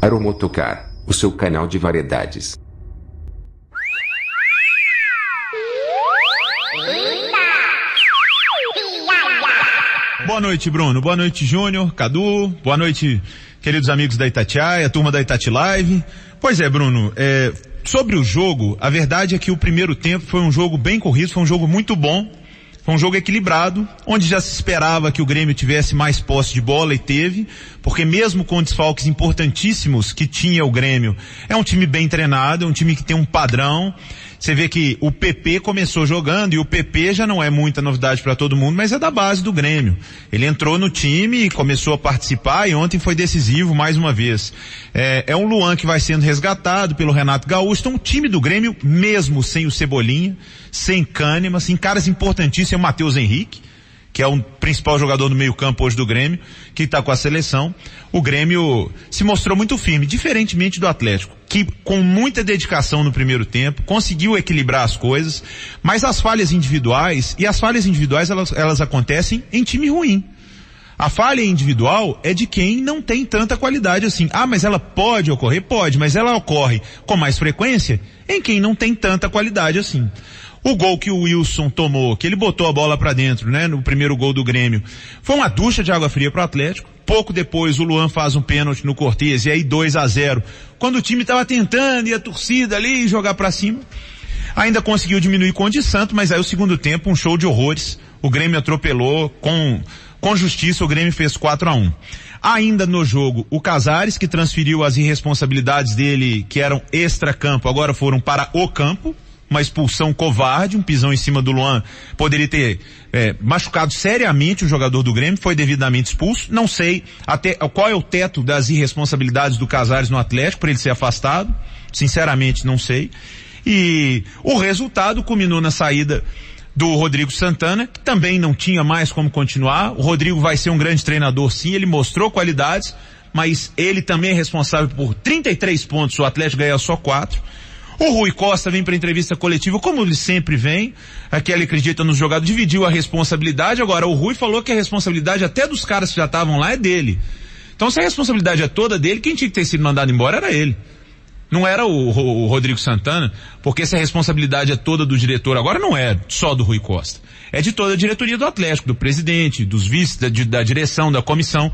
Aromotocar, o seu canal de variedades. Boa noite, Bruno. Boa noite, Júnior, Cadu. Boa noite, queridos amigos da Itatiaia, a turma da Itati Live. Pois é, Bruno, sobre o jogo, a verdade é que o primeiro tempo foi um jogo bem corrido, foi um jogo muito bom, foi um jogo equilibrado, onde já se esperava que o Grêmio tivesse mais posse de bola e teve, porque mesmo com desfalques importantíssimos que tinha o Grêmio, é um time bem treinado, é um time que tem um padrão. Você vê que o PP começou jogando, e o PP já não é muita novidade para todo mundo, mas é da base do Grêmio. Ele entrou no time e começou a participar, e ontem foi decisivo mais uma vez. É um Luan que vai sendo resgatado pelo Renato Gaúcho. Então o time do Grêmio, mesmo sem o Cebolinha, sem Kahneman, sem caras importantíssimos, é o Matheus Henrique, que é o principal jogador do meio campo hoje do Grêmio, que está com a seleção. O Grêmio se mostrou muito firme, diferentemente do Atlético, que com muita dedicação no primeiro tempo, conseguiu equilibrar as coisas, mas as falhas individuais, elas acontecem em time ruim. A falha individual é de quem não tem tanta qualidade assim. Mas ela pode ocorrer? Pode, mas ela ocorre com mais frequência em quem não tem tanta qualidade assim. O gol que o Wilson tomou, que ele botou a bola pra dentro, né, no primeiro gol do Grêmio, foi uma ducha de água fria pro Atlético. Pouco depois o Luan faz um pênalti no Cortez, e aí 2-0. Quando o time tava tentando, e a torcida ali jogar pra cima, ainda conseguiu diminuir com o de Santos, mas aí o segundo tempo, um show de horrores. O Grêmio atropelou, com justiça o Grêmio fez 4-1. Ainda no jogo, o Casares, que transferiu as irresponsabilidades dele, que eram extra-campo, agora foram para o campo. Uma expulsão covarde, um pisão em cima do Luan, poderia ter machucado seriamente o jogador do Grêmio, foi devidamente expulso. Não sei até qual é o teto das irresponsabilidades do Casares no Atlético para ele ser afastado, sinceramente não sei. E o resultado culminou na saída do Rodrigo Santana, que também não tinha mais como continuar. O Rodrigo vai ser um grande treinador, sim, ele mostrou qualidades, mas ele também é responsável por 33 pontos, o Atlético ganha só 4. O Rui Costa vem para entrevista coletiva, como ele sempre vem, aqui ele acredita nos jogadores, dividiu a responsabilidade. Agora o Rui falou que a responsabilidade até dos caras que já estavam lá é dele. Então se a responsabilidade é toda dele, quem tinha que ter sido mandado embora era ele. Não era o Rodrigo Santana, porque se a responsabilidade é toda do diretor, agora não é só do Rui Costa. É de toda a diretoria do Atlético, do presidente, dos vices, da direção, da comissão.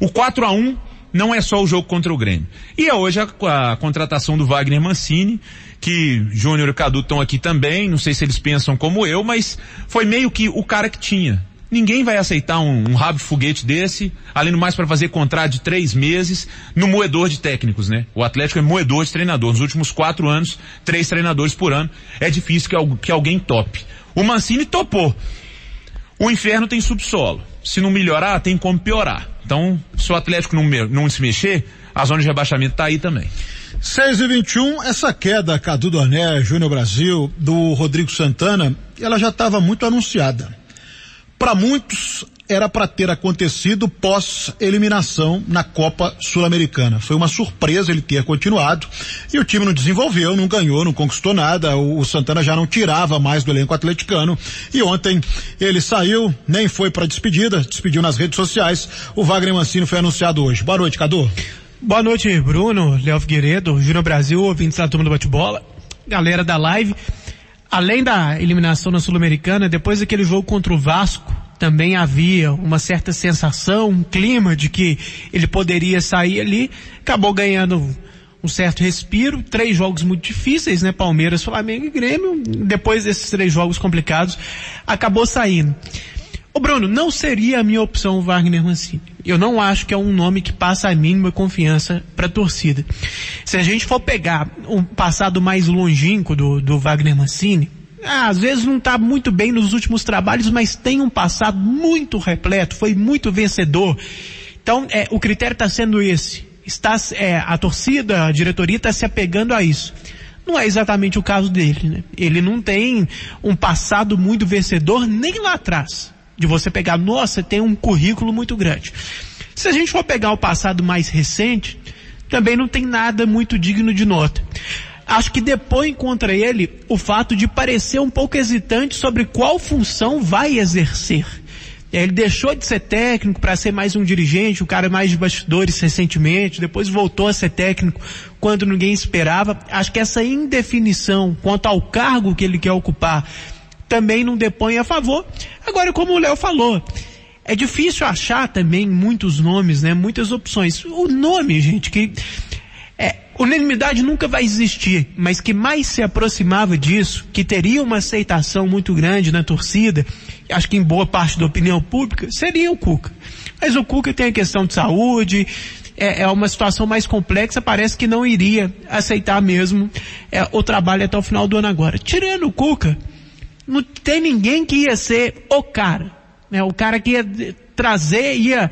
O 4-1 não é só o jogo contra o Grêmio. E é hoje a contratação do Wagner Mancini, que Júnior e Cadu estão aqui também, não sei se eles pensam como eu, mas foi meio que o cara que tinha. Ninguém vai aceitar um rabo de foguete desse, além do mais para fazer contrato de 3 meses, no moedor de técnicos, né? O Atlético é moedor de treinador. Nos últimos 4 anos, 3 treinadores por ano. É difícil que alguém tope. O Mancini topou. O inferno tem subsolo. Se não melhorar, tem como piorar. Então, se o Atlético não se mexer, a zona de rebaixamento tá aí também. 6:21, essa queda, Cadu Dorné, Júnior Brasil, do Rodrigo Santana, ela já estava muito anunciada. Para muitos, era para ter acontecido pós-eliminação na Copa Sul-Americana. Foi uma surpresa ele ter continuado, e o time não desenvolveu, não ganhou, não conquistou nada. O Santana já não tirava mais do elenco atleticano, e ontem ele saiu, nem foi para despediu nas redes sociais. O Wagner Mancini foi anunciado hoje. Boa noite, Cadu. Boa noite, Bruno, Léo Figueiredo, Júnior Brasil, ouvintes da turma do bate-bola, galera da live. Além da eliminação na Sul-Americana, depois daquele jogo contra o Vasco, também havia uma certa sensação, um clima de que ele poderia sair ali. Acabou ganhando um certo respiro, 3 jogos muito difíceis, né? Palmeiras, Flamengo e Grêmio. Depois desses 3 jogos complicados, acabou saindo. Ô Bruno, não seria a minha opção o Wagner Mancini. Eu não acho que é um nome que passa a mínima confiança para a torcida. Se a gente for pegar um passado mais longínquo do Wagner Mancini, às vezes não está muito bem nos últimos trabalhos, mas tem um passado muito repleto, foi muito vencedor. Então, o critério está sendo esse. A torcida, a diretoria está se apegando a isso. Não é exatamente o caso dele, né? Ele não tem um passado muito vencedor nem lá atrás. De você pegar, nossa, tem um currículo muito grande. Se a gente for pegar o passado mais recente, também não tem nada muito digno de nota. Acho que depõe contra ele o fato de parecer um pouco hesitante sobre qual função vai exercer. Ele deixou de ser técnico para ser mais um dirigente, um cara mais de bastidores recentemente, depois voltou a ser técnico quando ninguém esperava. Acho que essa indefinição quanto ao cargo que ele quer ocupar também não depõe a favor. Agora, como o Léo falou, é difícil achar também muitos nomes, né? Muitas opções. O nome, gente, que unanimidade nunca vai existir, mas que mais se aproximava disso, que teria uma aceitação muito grande na torcida, acho que em boa parte da opinião pública, seria o Cuca. Mas o Cuca tem a questão de saúde, é uma situação mais complexa, parece que não iria aceitar mesmo o trabalho até o final do ano agora. Tirando o Cuca, não tem ninguém que ia ser o cara, né? O cara que ia trazer, ia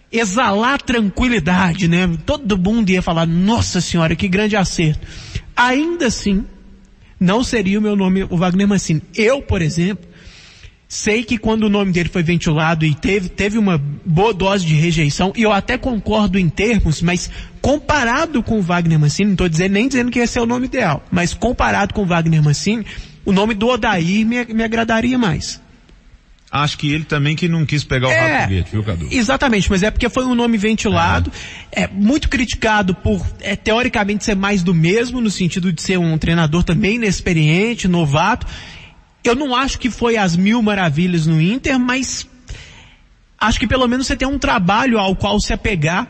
exalar tranquilidade, né? Todo mundo ia falar, nossa senhora, que grande acerto. Ainda assim, não seria o meu nome, o Wagner Mancini. Eu, por exemplo, sei que quando o nome dele foi ventilado e teve uma boa dose de rejeição, e eu até concordo em termos, mas comparado com o Wagner Mancini, não estou nem dizendo que esse é o nome ideal, mas comparado com o Wagner Mancini, o nome do Odair me agradaria mais. Acho que ele também que não quis pegar o rato foguete, viu, Cadu? Exatamente, mas é porque foi um nome ventilado, muito criticado por, teoricamente, ser mais do mesmo, no sentido de ser um treinador também inexperiente, novato. Eu não acho que foi às mil maravilhas no Inter, mas acho que pelo menos você tem um trabalho ao qual se apegar,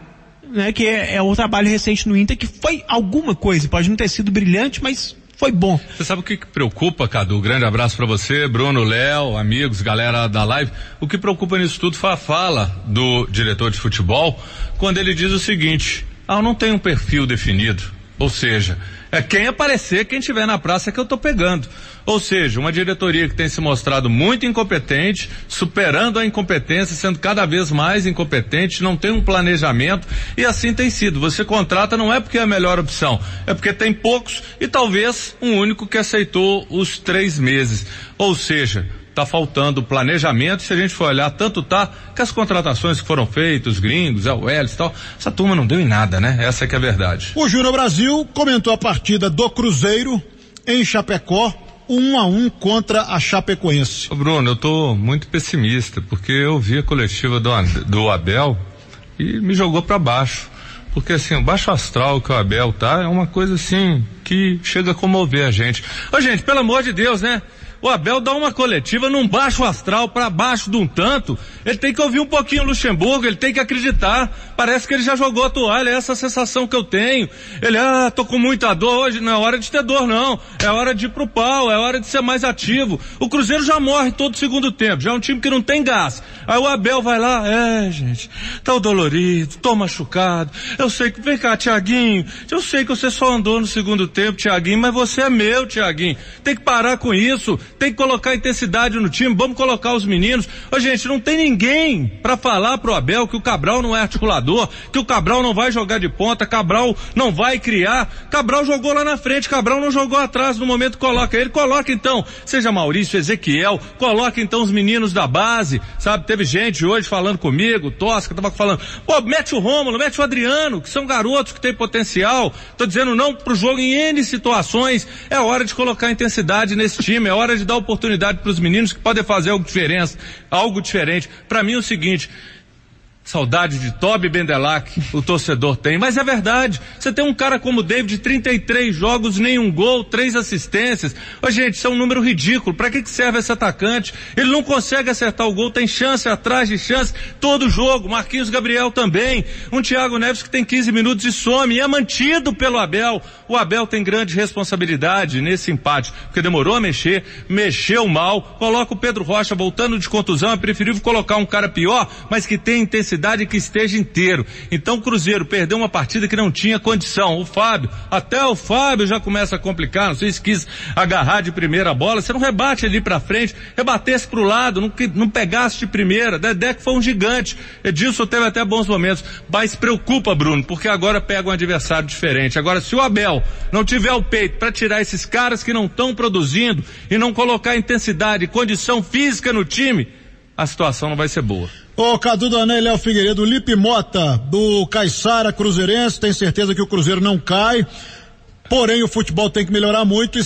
né, que é o trabalho recente no Inter, que foi alguma coisa, pode não ter sido brilhante, mas foi bom. Você sabe o que preocupa, Cadu? Grande abraço pra você, Bruno, Léo, amigos, galera da live. O que preocupa nisso tudo foi a fala do diretor de futebol, quando ele diz o seguinte: eu não tenho um perfil definido. Ou seja, quem aparecer, quem estiver na praça é que eu tô pegando. Ou seja, uma diretoria que tem se mostrado muito incompetente, superando a incompetência, sendo cada vez mais incompetente, não tem um planejamento, e assim tem sido. Você contrata não é porque é a melhor opção, é porque tem poucos e talvez um único que aceitou os 3 meses. Ou seja, tá faltando planejamento. Se a gente for olhar, tanto que as contratações que foram feitas, os gringos, o Welles e tal, essa turma não deu em nada, né? Essa é que é a verdade. O Júnior Brasil comentou a partida do Cruzeiro em Chapecó, 1-1 contra a Chapecoense. Ô Bruno, eu tô muito pessimista, porque eu vi a coletiva do Abel e me jogou pra baixo. Porque assim, o baixo astral que o Abel tá é uma coisa assim que chega a comover a gente. Ô gente, pelo amor de Deus, né? O Abel dá uma coletiva num baixo astral, pra baixo de um tanto. Ele tem que ouvir um pouquinho o Luxemburgo, ele tem que acreditar. Parece que ele já jogou a toalha, é essa a sensação que eu tenho. Ele, tô com muita dor hoje, não é hora de ter dor não. É hora de ir pro pau, é hora de ser mais ativo. O Cruzeiro já morre todo segundo tempo, já é um time que não tem gás. Aí o Abel vai lá, gente, tá dolorido, tô machucado. Eu sei que, vem cá, Thiaguinho, eu sei que você só andou no segundo tempo, Thiaguinho, mas você é meu, Thiaguinho. Tem que parar com isso. Tem que colocar intensidade no time, vamos colocar os meninos. Ô gente, não tem ninguém pra falar pro Abel que o Cabral não é articulador, que o Cabral não vai jogar de ponta, Cabral não vai criar. Cabral jogou lá na frente, Cabral não jogou atrás no momento que coloca ele. Coloca então, seja Maurício, Ezequiel, coloca então os meninos da base, sabe? Teve gente hoje falando comigo, Tosca tava falando, mete o Rômulo, mete o Adriano, que são garotos que têm potencial. Tô dizendo não pro jogo em N situações. É hora de colocar intensidade nesse time, é hora de dar oportunidade para os meninos que podem fazer algo diferente. Para mim é o seguinte, saudade de Toby Bendelac, o torcedor tem, mas é verdade. Você tem um cara como o David, 33 jogos, nenhum gol, 3 assistências. Ô, gente, isso é um número ridículo. Pra que serve esse atacante? Ele não consegue acertar o gol, tem chance atrás de chance todo jogo. Marquinhos Gabriel também. Um Thiago Neves que tem 15 minutos e some, e é mantido pelo Abel. O Abel tem grande responsabilidade nesse empate, porque demorou a mexer, mexeu mal, coloca o Pedro Rocha voltando de contusão, é preferível colocar um cara pior, mas que tem intensidade, que esteja inteiro. Então o Cruzeiro perdeu uma partida que não tinha condição. Até o Fábio já começa a complicar, não sei se quis agarrar de primeira bola, você não rebate ali pra frente, rebatesse pro lado, não pegasse de primeira. Dedé que foi um gigante, Edilson teve até bons momentos, mas preocupa, Bruno, porque agora pega um adversário diferente. Agora, se o Abel não tiver o peito pra tirar esses caras que não estão produzindo e não colocar intensidade e condição física no time, a situação não vai ser boa. Ô, Cadu Danelli, Léo Figueiredo, Lipe Mota, do Caiçara Cruzeirense, tem certeza que o Cruzeiro não cai. Porém, o futebol tem que melhorar muito e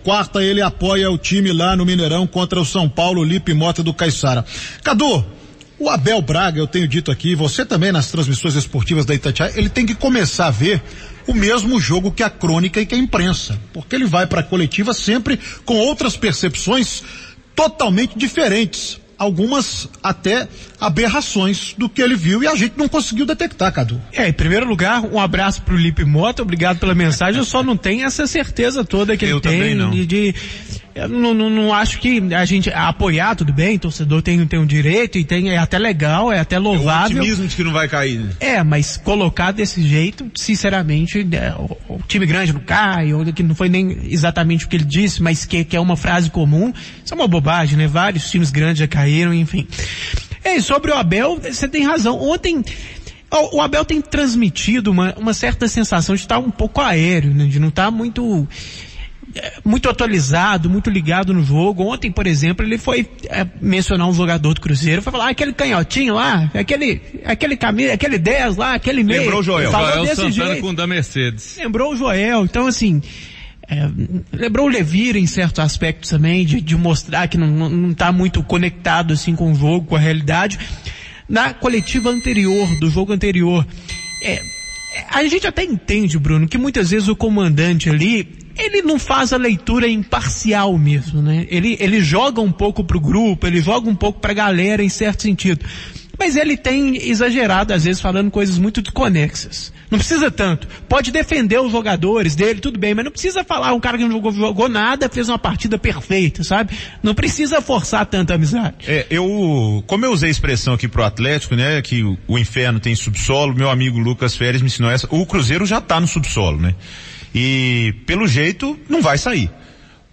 quarta ele apoia o time lá no Mineirão contra o São Paulo, Lipe Mota do Caiçara. Cadu, o Abel Braga, eu tenho dito aqui, você também nas transmissões esportivas da Itatiaia, ele tem que começar a ver o mesmo jogo que a crônica e que a imprensa, porque ele vai para a coletiva sempre com outras percepções totalmente diferentes, algumas até aberrações do que ele viu e a gente não conseguiu detectar, Cadu. Em primeiro lugar, um abraço pro Lipe Mota, obrigado pela mensagem, eu só não tenho essa certeza toda que ele tem eu não acho que a gente apoiar, tudo bem, torcedor tem um direito e é até legal, é até louvável. É o otimismo de que não vai cair. Mas colocar desse jeito, sinceramente, o time grande não cai, ou que não foi nem exatamente o que ele disse, mas que é uma frase comum, isso é uma bobagem, né? Vários times grandes já caíram, enfim. Sobre o Abel, você tem razão. Ontem, o Abel tem transmitido uma certa sensação de estar um pouco aéreo, né? De não estar muito atualizado, muito ligado no jogo. Ontem, por exemplo, ele foi mencionar um jogador do Cruzeiro, foi falar, aquele canhotinho lá, aquele camisa, aquele 10 lá, aquele meio. Lembrou o Joel. Joel Santana com o da Mercedes. Lembrou o Joel, então assim, lembrou o Levira em certos aspectos também, de mostrar que não tá muito conectado assim com o jogo, com a realidade. Na coletiva anterior, do jogo anterior, a gente até entende, Bruno, que muitas vezes o comandante ali, ele não faz a leitura imparcial mesmo, né? Ele joga um pouco pro grupo, ele joga um pouco pra galera em certo sentido. Mas ele tem exagerado, às vezes, falando coisas muito desconexas. Não precisa tanto. Pode defender os jogadores dele, tudo bem, mas não precisa falar um cara que não jogou nada, fez uma partida perfeita, sabe? Não precisa forçar tanta amizade. Como eu usei a expressão aqui pro Atlético, né, que o inferno tem subsolo, meu amigo Lucas Férez me ensinou essa, o Cruzeiro já tá no subsolo, né? E, pelo jeito, não vai sair.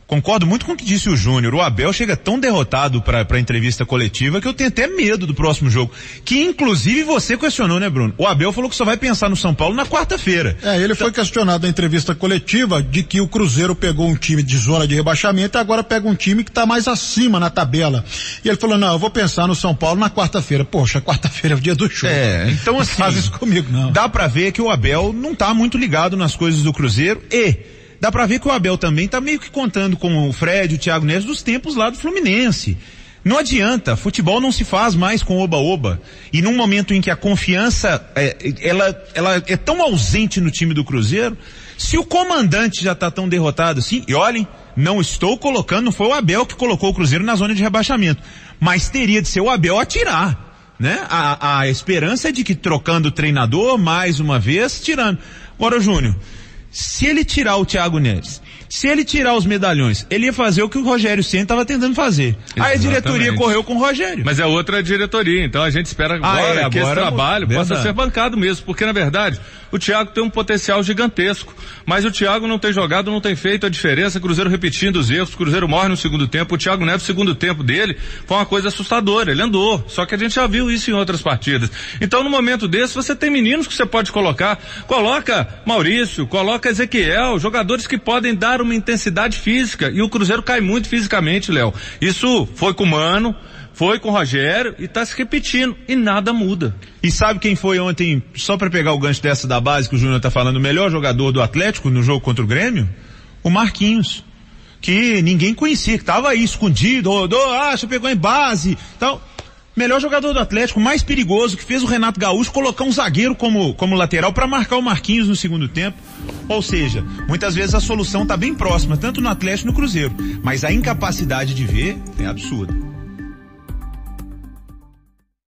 Concordo muito com o que disse o Júnior. O Abel chega tão derrotado para a entrevista coletiva que eu tenho até medo do próximo jogo. Que inclusive você questionou, né, Bruno? O Abel falou que só vai pensar no São Paulo na quarta-feira. Ele foi questionado na entrevista coletiva de que o Cruzeiro pegou um time de zona de rebaixamento e agora pega um time que está mais acima na tabela. E ele falou, não, eu vou pensar no São Paulo na quarta-feira. Poxa, quarta-feira é o dia do jogo. Então assim, faz isso comigo, não. Dá para ver que o Abel não tá muito ligado nas coisas do Cruzeiro dá pra ver que o Abel também tá meio que contando com o Fred, o Thiago Neves dos tempos lá do Fluminense. Não adianta, futebol não se faz mais com oba-oba. E num momento em que a confiança, ela é tão ausente no time do Cruzeiro, se o comandante já tá tão derrotado assim, e olhem, não estou colocando, não foi o Abel que colocou o Cruzeiro na zona de rebaixamento, mas teria de ser o Abel a tirar, né? A esperança é de que trocando o treinador, mais uma vez, tirando. Agora, Júnior, se ele tirar o Thiago Neves, se ele tirar os medalhões, ele ia fazer o que o Rogério Ceni estava tentando fazer. Aí a diretoria correu com o Rogério. Mas é outra diretoria, então a gente espera agora que esse trabalho possa ser bancado mesmo, porque na verdade o Thiago tem um potencial gigantesco, mas o Thiago não tem jogado, não tem feito a diferença, Cruzeiro repetindo os erros, Cruzeiro morre no segundo tempo, o Thiago Neves, segundo tempo dele, foi uma coisa assustadora, ele andou, só que a gente já viu isso em outras partidas. Então no momento desse, você tem meninos que você pode coloca Maurício, coloca Ezequiel, jogadores que podem dar uma intensidade física, e o Cruzeiro cai muito fisicamente, Léo. Isso foi com o Mano, foi com o Rogério e tá se repetindo e nada muda. E sabe quem foi ontem, só para pegar o gancho dessa da base que o Júnior tá falando, o melhor jogador do Atlético no jogo contra o Grêmio? O Marquinhos, que ninguém conhecia, que tava aí escondido, você pegou em base, tal. Melhor jogador do Atlético, mais perigoso, que fez o Renato Gaúcho colocar um zagueiro como lateral para marcar o Marquinhos no segundo tempo. Ou seja, muitas vezes a solução tá bem próxima, tanto no Atlético como no Cruzeiro, mas a incapacidade de ver é absurda.